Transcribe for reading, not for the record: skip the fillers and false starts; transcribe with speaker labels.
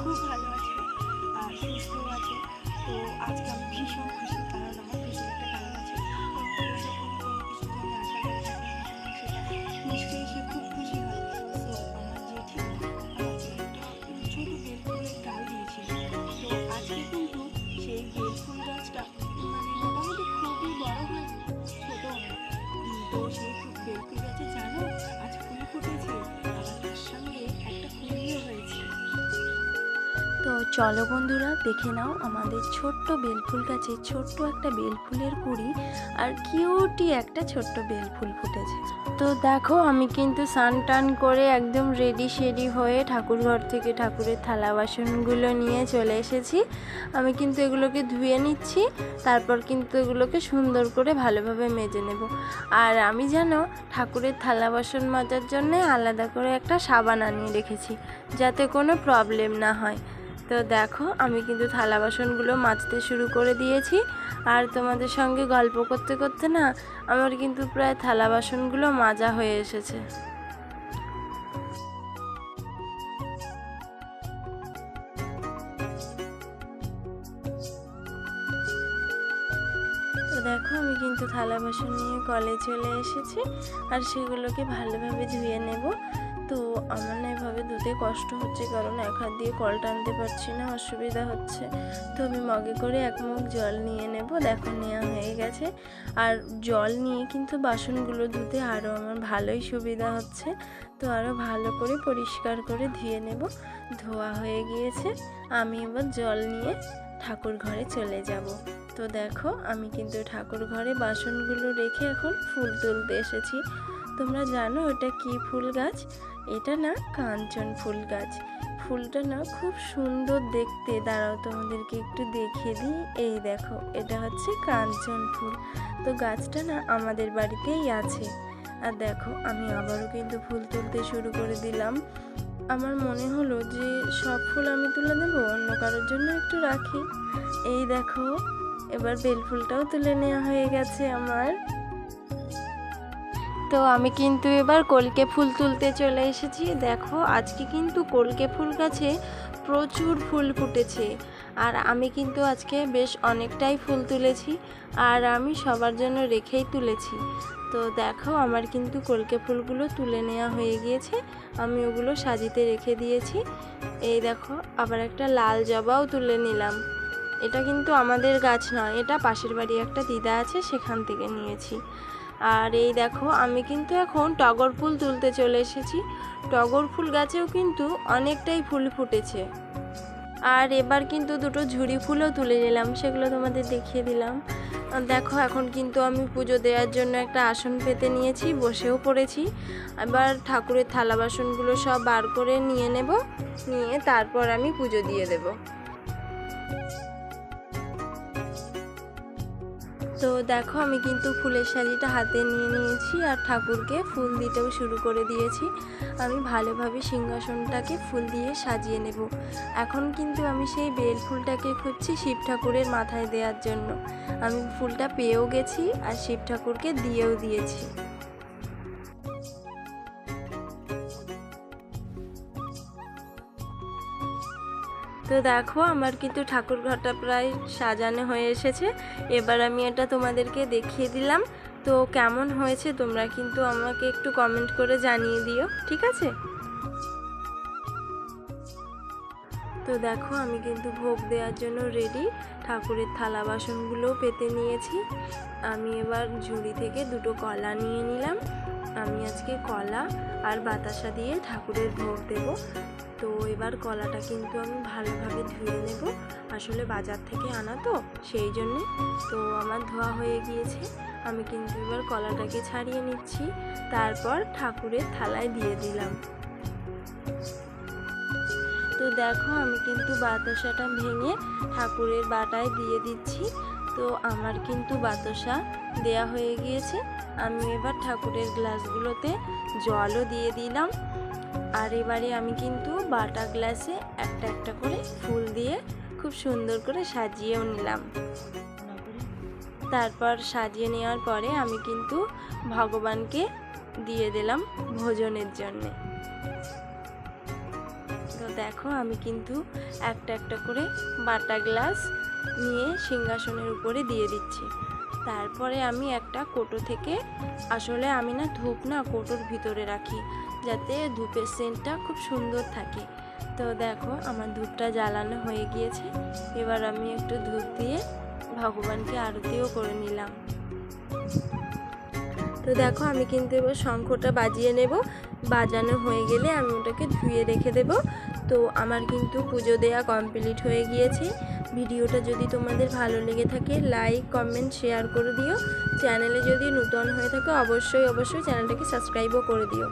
Speaker 1: খুব ভালো আছে আর সুস্থ আছে। তো আজকে আমি ভীষণ খুশি, কারণ আমার খুশির একটা কারণ আছে। তো যখন কোনো কিছু জন্য আশা করে থাকি সেটা নিশ্চয়ই সে খুব খুশি হয়। তো আমার জেঠি আমাকে একটা ছোট বেলফুলের ডাল দিয়েছিল। তো আজকে কিন্তু সেই বেলফুল গাছটা মোটামুটি খুবই বড় হয়নি, ছোট না। তো সেই বেলফুল গাছে জানো আজ ফুল ফুটেছে, আবার তার সঙ্গে একটা কুঁড়িও হয়েছে। তো চলো বন্ধুরা, দেখে নাও আমাদের ছোট্ট বেলফুল গাছে ছোট্ট একটা বেলফুলের কুঁড়ি আর কিউটি একটা ছোট্ট বেলফুল ফুটেছে। তো দেখো, আমি কিন্তু স্নান টান করে একদম রেডি শেডি হয়ে ঠাকুর ঘর থেকে ঠাকুরের থালা বাসনগুলো নিয়ে চলে এসেছি। আমি কিন্তু এগুলোকে ধুয়ে নিচ্ছি, তারপর কিন্তু এগুলোকে সুন্দর করে ভালোভাবে মেজে নেব। আর আমি যেন ঠাকুরের থালা বাসন মাজার জন্য আলাদা করে একটা সাবান আনিয়ে রেখেছি, যাতে কোনো প্রবলেম না হয়। তো দেখো, আমি কিন্তু থালা বাসনগুলো মাজতে শুরু করে দিয়েছি। আর তোমাদের সঙ্গে গল্প করতে করতে না আমার কিন্তু প্রায় থালা বাসনগুলো মাজা হয়ে এসেছে। তো দেখো, আমি কিন্তু থালা বাসন নিয়ে কলে চলে এসেছি আর সেগুলোকে ভালোভাবে ধুয়ে নেব। তো আমার না এভাবে ধুতে কষ্ট হচ্ছে, কারণ এক হাত দিয়ে কল টানতে পারছি না, অসুবিধা হচ্ছে। তো আমি মগে করে এক মগ জল নিয়ে নেব। দেখো, নেওয়া হয়ে গেছে। আর জল নিয়ে কিন্তু বাসনগুলো ধুতে আরও আমার ভালোই সুবিধা হচ্ছে। তো আরও ভালো করে পরিষ্কার করে ধুয়ে নেব। ধোয়া হয়ে গিয়েছে, আমি এবার জল নিয়ে ঠাকুর ঘরে চলে যাব। তো দেখো, আমি কিন্তু ঠাকুর ঘরে বাসনগুলো রেখে এখন ফুল তুলতে এসেছি। তোমরা জানো এটা কি ফুল গাছ? এটা না কাঞ্চন ফুল গাছ। ফুলটা না খুব সুন্দর দেখতে। দাঁড়াও, তোমাদেরকে একটু দেখিয়ে দিই। এই দেখো, এটা হচ্ছে কাঞ্চন ফুল। তো গাছটা না আমাদের বাড়িতেই আছে। আর দেখো, আমি আবারও কিন্তু ফুল তুলতে শুরু করে দিলাম। আমার মনে হলো যে সব ফুল আমি তুলে নেব, অন্য কারোর জন্য একটু রাখি। এই দেখো, এবার বেলফুলটাও তুলে নেওয়া হয়ে গেছে আমার। তো আমি কিন্তু এবার কলকে ফুল তুলতে চলে এসেছি। দেখো, আজকে কিন্তু কলকে ফুল গাছে প্রচুর ফুল ফুটেছে। আর আমি কিন্তু আজকে বেশ অনেকটাই ফুল তুলেছি, আর আমি সবার জন্য রেখেই তুলেছি। তো দেখো, আমার কিন্তু কলকে ফুলগুলো তুলে নেওয়া হয়ে গিয়েছে। আমি ওগুলো সাজিতে রেখে দিয়েছি। এই দেখো, আবার একটা লাল জবাও তুলে নিলাম। এটা কিন্তু আমাদের গাছ নয়, এটা পাশের বাড়ি একটা দিদা আছে, সেখান থেকে নিয়েছি। আর এই দেখো, আমি কিন্তু এখন টগর ফুল তুলতে চলে এসেছি। টগর ফুল গাছেও কিন্তু অনেকটাই ফুল ফুটেছে। আর এবার কিন্তু দুটো ঝুড়ি ফুলও তুলে নিলাম, সেগুলো তোমাদের দেখিয়ে দিলাম। দেখো, এখন কিন্তু আমি পুজো দেওয়ার জন্য একটা আসন পেতে নিয়েছি, বসেও পড়েছি। এবার ঠাকুরের থালা বাসনগুলো সব বার করে নিয়ে নেব, নিয়ে তারপর আমি পুজো দিয়ে দেব। তো দেখো, আমি কিন্তু ফুলের সাজিটা হাতে নিয়ে নিয়েছি আর ঠাকুরকে ফুল দিতেও শুরু করে দিয়েছি। আমি ভালোভাবে সিংহাসনটাকে ফুল দিয়ে সাজিয়ে নেব। এখন কিন্তু আমি সেই বেল ফুলটাকে খুঁজছি শিব ঠাকুরের মাথায় দেওয়ার জন্য। আমি ফুলটা পেয়েও গেছি আর শিব ঠাকুরকে দিয়েও দিয়েছি। তো দেখো, আমার কিন্তু ঠাকুর ঘরটা প্রায় সাজানো হয়ে এসেছে। এবার আমি এটা তোমাদেরকে দেখিয়ে দিলাম। তো কেমন হয়েছে তোমরা কিন্তু আমাকে একটু কমেন্ট করে জানিয়ে দিও, ঠিক আছে? তো দেখো, আমি কিন্তু ভোগ দেওয়ার জন্য রেডি। ঠাকুরের থালা বাসনগুলোও পেতে নিয়েছি। আমি এবার ঝুড়ি থেকে দুটো কলা নিয়ে নিলাম। আমি আজকে কলা আর বাতাসা দিয়ে ঠাকুরের ভোগ দেব। তো এবার কলাটা কিন্তু আমি ভালোভাবে ধুয়ে নেব, আসলে বাজার থেকে আনা তো সেই জন্যে। তো আমার ধোয়া হয়ে গিয়েছে। আমি কিন্তু এবার কলাটাকে ছাড়িয়ে নিচ্ছি, তারপর ঠাকুরের থালায় দিয়ে দিলাম। তো দেখো, আমি কিন্তু বাতাসাটা ভেঙে ঠাকুরের বাটায় দিয়ে দিচ্ছি। তো আমার কিন্তু বাতাসা দেয়া হয়ে গিয়েছে। আমি এবার ঠাকুরের গ্লাসগুলোতে জলও দিয়ে দিলাম। আর এবারে আমি কিন্তু বাটা গ্লাসে একটা একটা করে ফুল দিয়ে খুব সুন্দর করে সাজিয়েও নিলাম। তারপর সাজিয়ে নেওয়ার পরে আমি কিন্তু ভগবানকে দিয়ে দিলাম ভোজনের জন্যে। তো দেখো আমি কিন্তু একটা একটা করে বাটা গ্লাস নিয়ে সিংহাসনের উপরে দিয়ে দিচ্ছি। তারপরে আমি একটা কোটো থেকে, আসলে আমি না ধূপ না কোটোর ভিতরে রাখি যাতে ধূপের সেন্টটা খুব সুন্দর থাকে। তো দেখো আমার ধূপটা জ্বালানো হয়ে গিয়েছে। এবার আমি একটু ধূপ দিয়ে ভগবানকে আরতিও করে নিলাম। তো দেখো আমি কিন্তু এবার শঙ্খটা বাজিয়ে নেব। বাজানো হয়ে গেলে আমি ওটাকে ধুয়ে রেখে দেব। তো আমার কিন্তু পুজো দেওয়া কমপ্লিট হয়ে গিয়েছে। ভিডিওটা যদি তোমাদের ভালো লেগে থাকে লাইক কমেন্ট শেয়ার করে দিও। চ্যানেলে যদি নতুন হয়ে থাকে অবশ্যই চ্যানেলটাকে সাবস্ক্রাইবও করে দিও।